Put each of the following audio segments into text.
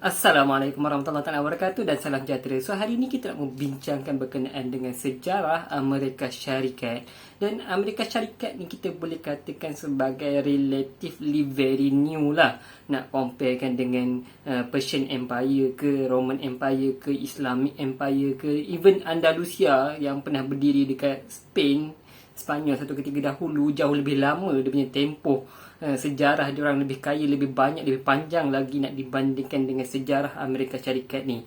Assalamualaikum warahmatullahi wabarakatuh dan salam sejahtera. So hari ini kita nak membincangkan berkenaan dengan sejarah Amerika Syarikat. Dan Amerika Syarikat ni kita boleh katakan sebagai relatively very new lah. Nak comparekan dengan Persian Empire ke, Roman Empire ke, Islamic Empire ke, even Andalusia yang pernah berdiri dekat Spain, Sepanyol satu ketika dahulu, jauh lebih lama dia punya tempoh. Sejarah diorang lebih kaya, lebih banyak, lebih panjang lagi nak dibandingkan dengan sejarah Amerika Syarikat ni.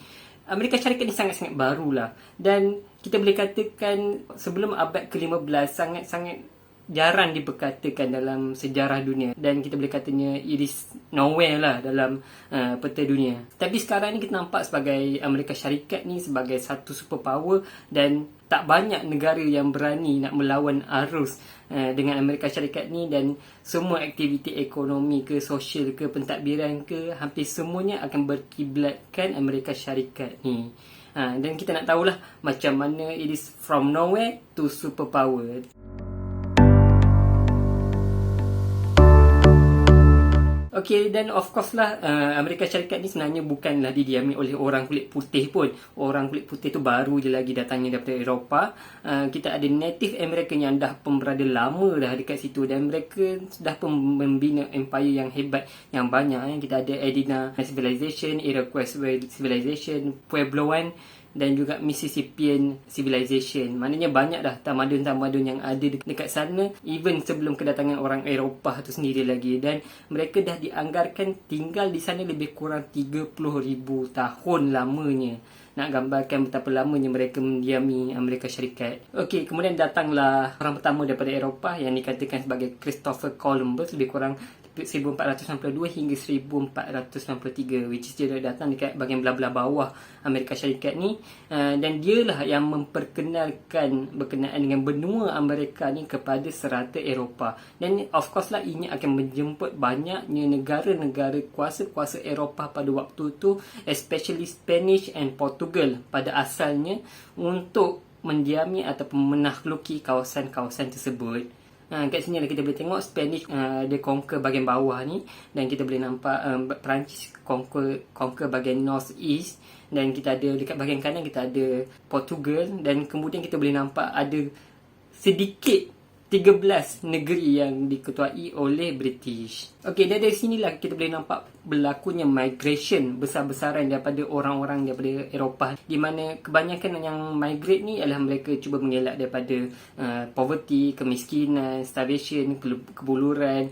Amerika Syarikat ni sangat-sangat barulah. Dan kita boleh katakan sebelum abad ke-15 sangat-sangat jarang diperkatakan dalam sejarah dunia. Dan kita boleh katanya it is nowhere lah dalam peta dunia. Tapi sekarang ni kita nampak sebagai Amerika Syarikat ni sebagai satu superpower dan tak banyak negara yang berani nak melawan arus dengan Amerika Syarikat ni, dan semua aktiviti ekonomi ke, sosial ke, pentadbiran ke, hampir semuanya akan berkiblatkan Amerika Syarikat ni. Dan kita nak tahulah macam mana it is from nowhere to superpower. Okay, dan of course lah Amerika Syarikat ni sebenarnya bukanlah didiami oleh orang kulit putih pun. Orang kulit putih tu baru je lagi datangnya daripada Eropah. Kita ada Native American yang dah pun berada lama dah dekat situ, dan mereka dah pun membina empire yang hebat, yang banyak. Kita ada Edina Civilization, Iroquois Civilization, Puebloan dan juga Mississippian Civilization. Maknanya banyak dah tamadun-tamadun yang ada dekat sana, even sebelum kedatangan orang Eropah tu sendiri lagi. Dan mereka dah dianggarkan tinggal di sana lebih kurang 30,000 tahun lamanya. Nak gambarkan betapa lamanya mereka mendiami Amerika Syarikat. Okey, kemudian datanglah orang pertama daripada Eropah yang dikatakan sebagai Christopher Columbus, lebih kurang 1492 hingga 1493, which is dia datang dekat bahagian belah-belah bawah Amerika Syarikat ni, dan dialah yang memperkenalkan berkenaan dengan benua Amerika ni kepada serata Eropah. Dan of course lah ini akan menjemput banyaknya negara-negara kuasa-kuasa Eropah pada waktu tu, especially Spanish and Portugal pada asalnya, untuk mendiami ataupun menakhluki kawasan-kawasan tersebut. Kat sini lah kita boleh tengok Spanish dia conquer bahagian bawah ni, dan kita boleh nampak Perancis conquer bahagian north east, dan kita ada dekat bahagian kanan kita ada Portugal, dan kemudian kita boleh nampak ada sedikit 13 negeri yang diketuai oleh British. Okey, dari sinilah kita boleh nampak berlakunya migration besar-besaran daripada orang-orang daripada Eropah, di mana kebanyakan yang migrate ni adalah mereka cuba mengelak daripada poverty, kemiskinan, starvation, kebuluran,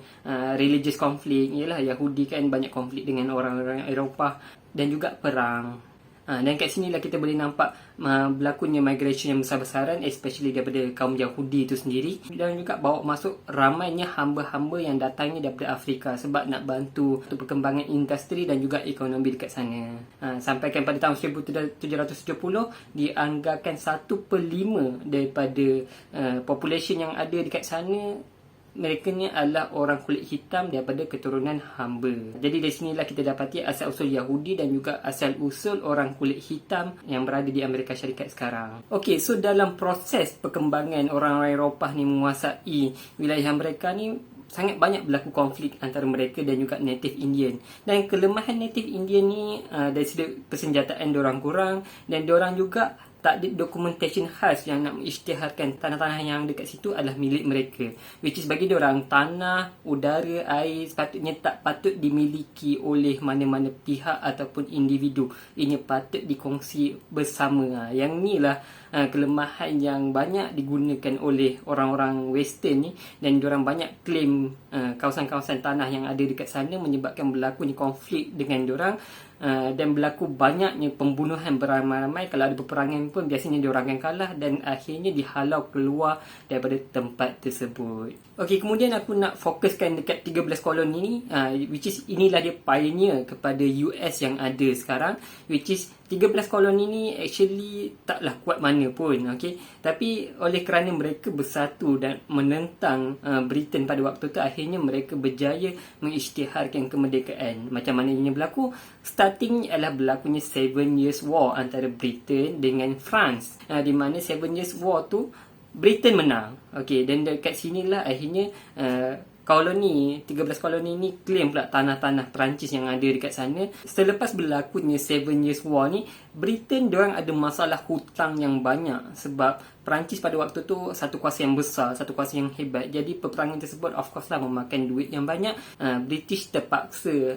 religious conflict. Ialah Yahudi kan banyak konflik dengan orang-orang Eropah, dan juga perang. Dan kat sini lah kita boleh nampak berlakunya migration yang besar-besaran, especially daripada kaum Yahudi itu sendiri, dan juga bawa masuk ramainya hamba-hamba yang datangnya daripada Afrika sebab nak bantu untuk perkembangan industri dan juga ekonomi dekat sana. Sampaikan pada tahun 1770 dianggarkan 1/5 daripada population yang ada dekat sana mereka ni adalah orang kulit hitam daripada keturunan hamba. Jadi dari sinilah kita dapati asal-usul Yahudi dan juga asal-usul orang kulit hitam yang berada di Amerika Syarikat sekarang. Okey, so dalam proses perkembangan orang-orang Eropah ni menguasai wilayah mereka ni, sangat banyak berlaku konflik antara mereka dan juga Native Indian. Dan kelemahan Native Indian ni dari segi persenjataan diorang kurang, dan diorang juga tak ada documentation khas yang nak mengisytiharkan tanah-tanah yang dekat situ adalah milik mereka. Which is bagi diorang, tanah, udara, air sepatutnya tak patut dimiliki oleh mana-mana pihak ataupun individu. Ini patut dikongsi bersama. Yang ni lah kelemahan yang banyak digunakan oleh orang-orang Western ni, dan diorang banyak claim kawasan-kawasan tanah yang ada dekat sana, menyebabkan berlakunya konflik dengan diorang. Dan berlaku banyaknya pembunuhan beramai-ramai. Kalau ada peperangan pun biasanya diorang akan kalah, dan akhirnya dihalau keluar daripada tempat tersebut. Okey, kemudian aku nak fokuskan dekat 13 koloni ni, which is inilah dia pioneer kepada US yang ada sekarang, which is 13 koloni ni actually taklah kuat mana pun, okay? Tapi oleh kerana mereka bersatu dan menentang Britain pada waktu tu, akhirnya mereka berjaya mengisytiharkan kemerdekaan. Macam mana ini berlaku? Starting adalah berlakunya 7 Years War antara Britain dengan France, di mana 7 Years War tu Britain menang. Okey, dan dekat sinilah akhirnya koloni, 13 koloni ni claim pula tanah-tanah Perancis yang ada dekat sana. Selepas berlakunya Seven Years War ni, Britain diorang ada masalah hutang yang banyak sebab Perancis pada waktu tu satu kuasa yang besar, satu kuasa yang hebat. Jadi peperangan tersebut of course lah memakan duit yang banyak. British terpaksa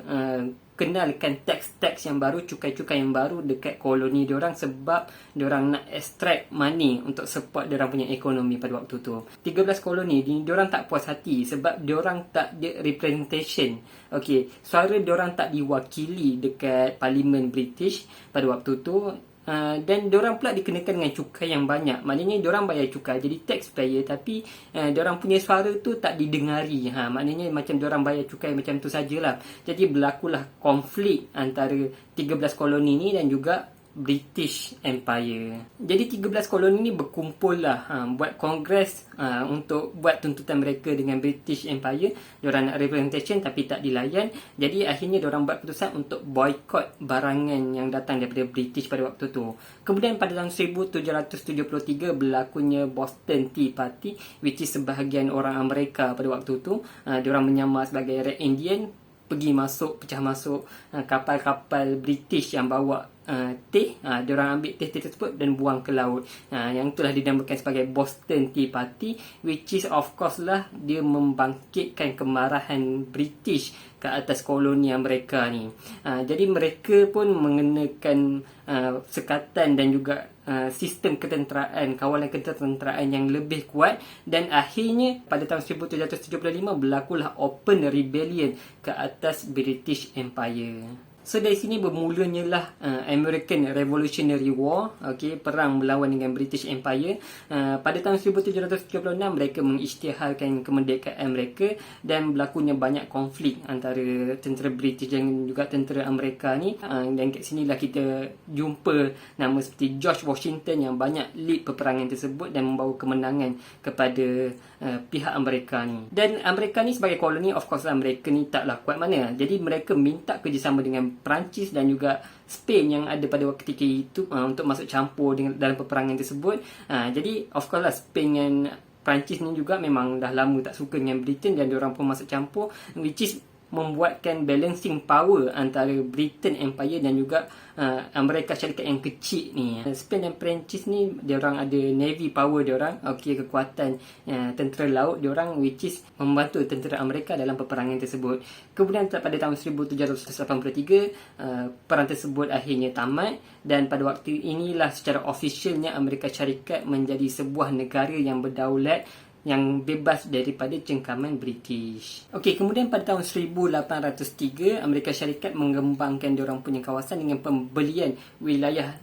kenalkan tax yang baru, cukai-cukai yang baru dekat koloni diorang sebab diorang nak extract money untuk support diorang punya ekonomi pada waktu tu. 13 koloni ni diorang tak puas hati sebab diorang tak ada representation. Okey, suara diorang tak diwakili dekat Parlimen British pada waktu tu. Dan diorang pula dikenakan dengan cukai yang banyak. Maknanya diorang bayar cukai, jadi taxpayer, tapi diorang punya suara tu tak didengari. Maknanya macam diorang bayar cukai macam tu sajalah. Jadi berlakulah konflik antara 13 koloni ni dan juga British Empire. Jadi 13 koloni ni berkumpul lah buat kongres untuk buat tuntutan mereka dengan British Empire. Diorang nak representation tapi tak dilayan. Jadi akhirnya diorang buat keputusan untuk boycott barangan yang datang daripada British pada waktu tu. Kemudian pada tahun 1773 berlakunya Boston Tea Party, which is sebahagian orang Amerika pada waktu tu. Diorang menyamar sebagai Red Indian, pecah masuk kapal-kapal British yang bawa teh. Diorang ambil teh tersebut dan buang ke laut. Yang itulah dinamakan sebagai Boston Tea Party, which is of course lah dia membangkitkan kemarahan British ke atas koloni mereka ni. Jadi mereka pun mengenakan sekatan dan juga sistem ketenteraan, kawalan ketenteraan yang lebih kuat, dan akhirnya pada tahun 1775 berlakulah open rebellion ke atas British Empire. So dari sini bermulanya lah American Revolutionary War, perang melawan dengan British Empire. Pada tahun 1776 mereka mengisytiharkan kemerdekaan mereka dan berlakunya banyak konflik antara tentera British dan juga tentera Amerika ni. Dan kat sinilah kita jumpa nama seperti George Washington yang banyak lead peperangan tersebut dan membawa kemenangan kepada pihak Amerika ni. Dan Amerika ni sebagai koloni, of course lah mereka ni taklah kuat mana. Jadi mereka minta kerjasama dengan Perancis dan juga Spain yang ada pada ketika itu untuk masuk campur dalam peperangan tersebut. Jadi of course lah Spain dan Perancis ni juga memang dah lama tak suka dengan Britain dan diorang pun masuk campur, which is membuatkan balancing power antara Britain Empire dan juga Amerika Syarikat yang kecil ni. Spain dan Perancis ni diorang ada navy power diorang, kekuatan tentera laut diorang, which is membantu tentera Amerika dalam peperangan tersebut. Kemudian pada tahun 1783 perang tersebut akhirnya tamat dan pada waktu inilah secara officialnya Amerika Syarikat menjadi sebuah negara yang berdaulat, yang bebas daripada cengkaman British. Kemudian pada tahun 1803 Amerika Syarikat mengembangkan diorang punya kawasan dengan pembelian wilayah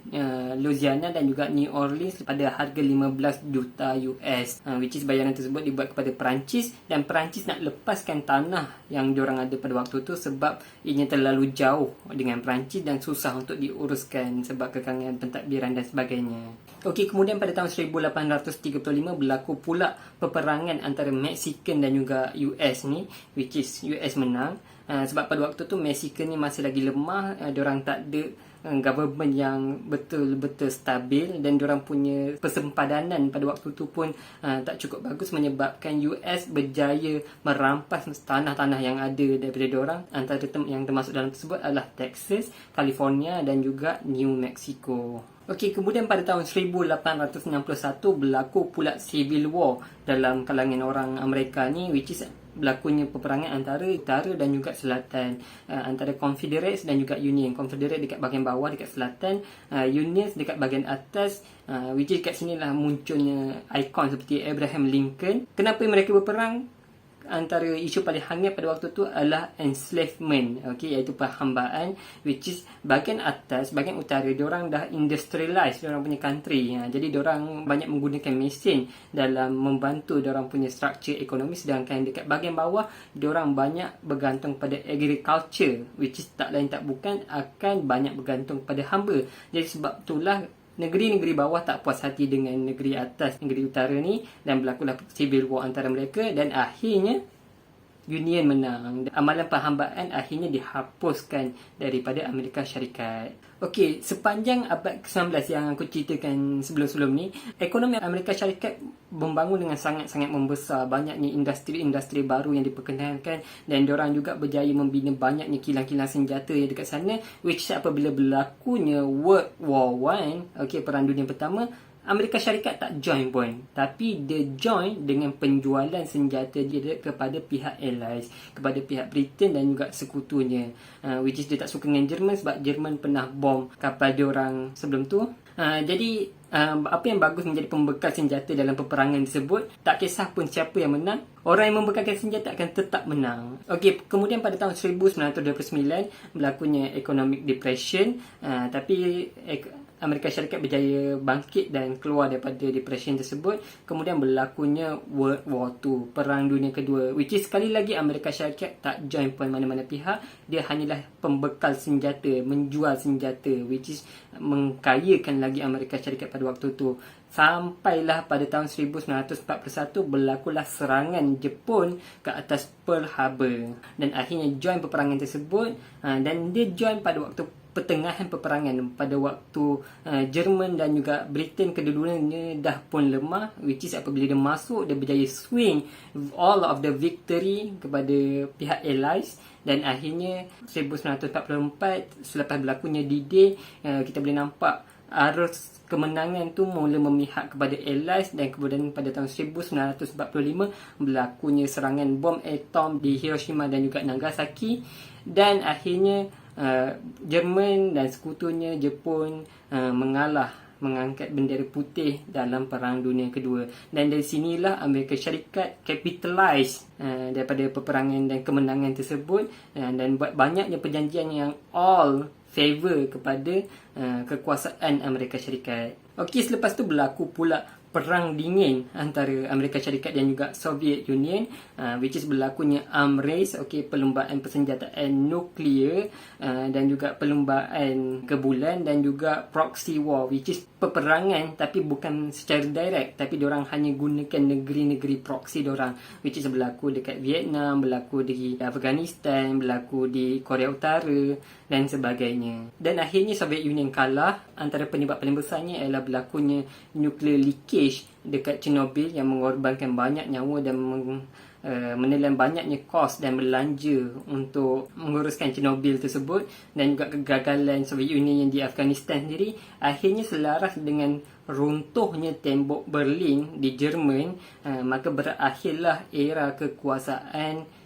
Louisiana dan juga New Orleans pada harga 15 juta US, which is bayaran tersebut dibuat kepada Perancis, dan Perancis nak lepaskan tanah yang diorang ada pada waktu tu sebab ianya terlalu jauh dengan Perancis dan susah untuk diuruskan sebab kekangan pentadbiran dan sebagainya. Kemudian pada tahun 1835 berlaku pula peperangan antara Mexican dan juga US ni, which is US menang. Sebab pada waktu tu Mexican ni masih lagi lemah, diorang tak ada government yang betul-betul stabil dan diorang punya persempadanan pada waktu tu pun tak cukup bagus, menyebabkan US berjaya merampas tanah-tanah yang ada daripada diorang. Antara yang termasuk dalam tersebut adalah Texas, California dan juga New Mexico. Kemudian pada tahun 1861 berlaku pula Civil War dalam kalangan orang Amerika ni, which is berlakunya peperangan antara utara dan juga selatan, antara Confederates dan juga Union. Confederate dekat bahagian bawah dekat selatan, Union dekat bahagian atas, which is kat sinilah munculnya ikon seperti Abraham Lincoln. Kenapa mereka berperang? Antara isu paling hangat pada waktu tu adalah enslavement, iaitu perhambaan, which is bahagian atas, bahagian utara diorang dah industrialize diorang punya country. Jadi diorang banyak menggunakan mesin dalam membantu diorang punya structure ekonomi, sedangkan dekat bahagian bawah diorang banyak bergantung pada agriculture, which is tak lain tak bukan akan banyak bergantung pada hamba. Jadi sebab itulah negeri-negeri bawah tak puas hati dengan negeri atas, negeri utara ni, dan berlakulah civil war antara mereka dan akhirnya Union menang. Amalan perhambaan akhirnya dihapuskan daripada Amerika Syarikat. Okey, sepanjang abad ke-19 yang aku ceritakan sebelum-sebelum ni, ekonomi Amerika Syarikat membangun dengan sangat-sangat membesar. Banyaknya industri-industri baru yang diperkenalkan dan diorang juga berjaya membina banyaknya kilang-kilang senjata yang dekat sana, which apabila berlakunya World War One, okey, Perang Dunia Pertama, Amerika Syarikat tak join pun, tapi dia join dengan penjualan senjata dia kepada pihak Allies, kepada pihak Britain dan juga sekutunya, which is dia tak suka dengan Jerman sebab Jerman pernah bom kapal dia orang sebelum tu. Jadi apa yang bagus menjadi pembekal senjata dalam peperangan tersebut, tak kisah pun siapa yang menang, orang yang membekalkan senjata akan tetap menang. Okey, kemudian pada tahun 1929 berlakunya Economic Depression, tapi Amerika Syarikat berjaya bangkit dan keluar daripada depression tersebut. Kemudian berlakunya World War II, Perang Dunia Kedua, which is sekali lagi Amerika Syarikat tak join pun mana-mana pihak. Dia hanyalah pembekal senjata, menjual senjata, which is mengkayakan lagi Amerika Syarikat pada waktu itu. Sampailah pada tahun 1941 berlakulah serangan Jepun ke atas Pearl Harbor dan akhirnya join peperangan tersebut, dan dia join pada waktu pertengahan peperangan, pada waktu Jerman dan juga Britain kedua-duanya dah pun lemah, which is apabila dia masuk, dia berjaya swing all of the victory kepada pihak Allies. Dan akhirnya 1944 selepas berlakunya D-Day, kita boleh nampak arus kemenangan tu mula memihak kepada Allies, dan kemudian pada tahun 1945 berlakunya serangan bom atom di Hiroshima dan juga Nagasaki, dan akhirnya Jerman dan sekutunya Jepun mengalah, mengangkat bendera putih dalam Perang Dunia Kedua. Dan dari sinilah Amerika Syarikat capitalize daripada peperangan dan kemenangan tersebut, dan buat banyaknya perjanjian yang all favor kepada kekuasaan Amerika Syarikat. Okey, selepas tu berlaku pula Perang Dingin antara Amerika Syarikat dan juga Soviet Union, which is berlakunya arms race, perlumbaan persenjataan nuklear, dan juga perlumbaan ke bulan, dan juga proxy war, which is peperangan tapi bukan secara direct, tapi diorang hanya gunakan negeri-negeri proxy diorang, which is berlaku dekat Vietnam, berlaku di Afghanistan, berlaku di Korea Utara dan sebagainya. Dan akhirnya Soviet Union kalah. Antara penyebab paling besarnya ialah berlakunya nuclear leakage dekat Chernobyl yang mengorbankan banyak nyawa dan menelan banyaknya kos dan belanja untuk menguruskan Chernobyl tersebut, dan juga kegagalan Soviet Union yang di Afghanistan sendiri akhirnya selaras dengan runtuhnya tembok Berlin di Jerman, maka berakhirlah era kekuasaan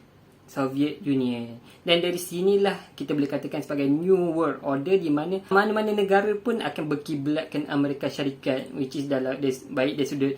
Soviet Union. Dan dari sinilah kita boleh katakan sebagai New World Order, di mana mana-mana negara pun akan berkiblatkan Amerika Syarikat, which is dalam baik dari sudut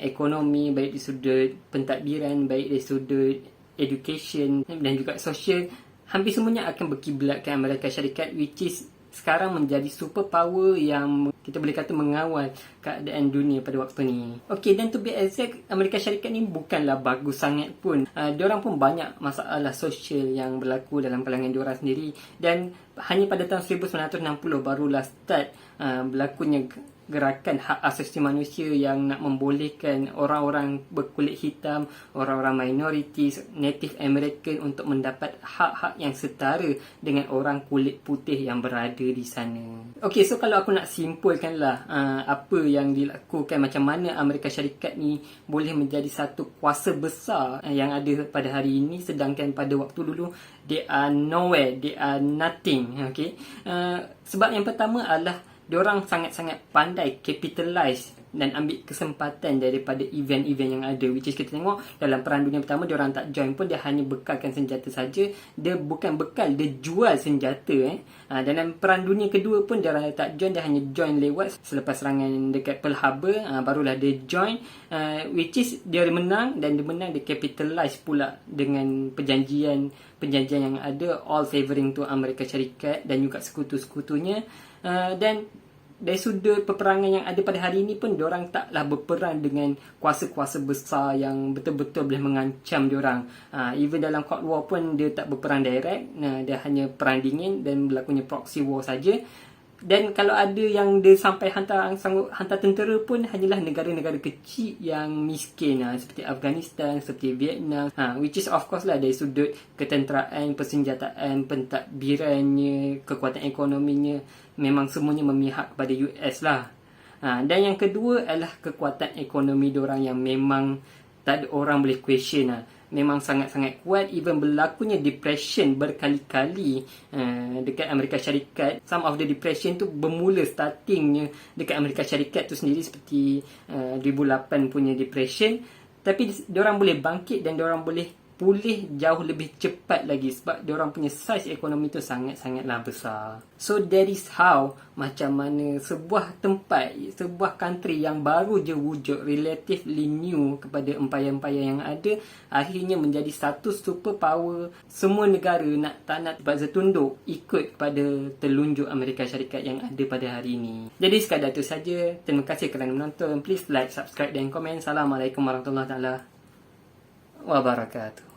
ekonomi, baik dari sudut pentadbiran, baik dari sudut education dan juga social. Hampir semuanya akan berkiblatkan Amerika Syarikat, which is sekarang menjadi superpower yang kita boleh kata mengawal keadaan dunia pada waktu ni. Okey, dan to be exact, Amerika Syarikat ni bukanlah bagus sangat pun. Diorang pun banyak masalah sosial yang berlaku dalam kalangan diorang sendiri, dan hanya pada tahun 1960 barulah start berlakunya gerakan hak asasi manusia yang nak membolehkan orang-orang berkulit hitam, orang-orang minorities, Native American untuk mendapat hak-hak yang setara dengan orang kulit putih yang berada di sana. Okey, so kalau aku nak simpulkanlah apa yang dilakukan, macam mana Amerika Syarikat ni boleh menjadi satu kuasa besar yang ada pada hari ini, sedangkan pada waktu dulu they are nowhere, they are nothing. Okey, sebab yang pertama adalah diorang sangat-sangat pandai capitalize dan ambil kesempatan daripada event-event yang ada, which is kita tengok dalam Perang Dunia Pertama diorang tak join pun, dia hanya bekalkan senjata saja. Dia bukan bekal, dia jual senjata. Dalam Perang Dunia Kedua pun dia tak join, dia hanya join lewat selepas serangan dekat Pearl Harbor, barulah dia join, which is dia menang, dan dia menang, dia capitalize pula dengan perjanjian yang ada, all favoring to Amerika Syarikat dan juga sekutu-sekutunya. Dan dari sudut peperangan yang ada pada hari ini pun, diorang taklah berperang dengan kuasa-kuasa besar yang betul-betul boleh mengancam diorang. Even dalam Cold War pun dia tak berperang direct, dia hanya perang dingin dan berlakunya proxy war saja. Dan kalau ada yang dia sampai sanggup hantar tentera pun hanyalah negara-negara kecil yang miskin seperti Afghanistan, seperti Vietnam, which is of course lah dari sudut ketenteraan, persenjataan, pentadbirannya, kekuatan ekonominya, memang semuanya memihak kepada US lah. Dan yang kedua adalah kekuatan ekonomi diorang yang memang tak ada orang boleh question memang sangat-sangat kuat. Even berlakunya depression berkali-kali dekat Amerika Syarikat. Some of the depression tu bermula startingnya dekat Amerika Syarikat tu sendiri, seperti 2008 punya depression. Tapi diorang boleh bangkit dan diorang boleh pulih jauh lebih cepat lagi sebab diorang punya size ekonomi tu sangat-sangatlah besar. So that is how macam mana sebuah tempat, sebuah country yang baru je wujud, relatively new kepada empayar-empayar yang ada, akhirnya menjadi satu superpower. Semua negara tak nak terpaksa tunduk ikut kepada telunjuk Amerika Syarikat yang ada pada hari ini. Jadi sekadar itu saja. Terima kasih kerana menonton. Please like, subscribe dan komen. Assalamualaikum warahmatullahi wabarakatuh.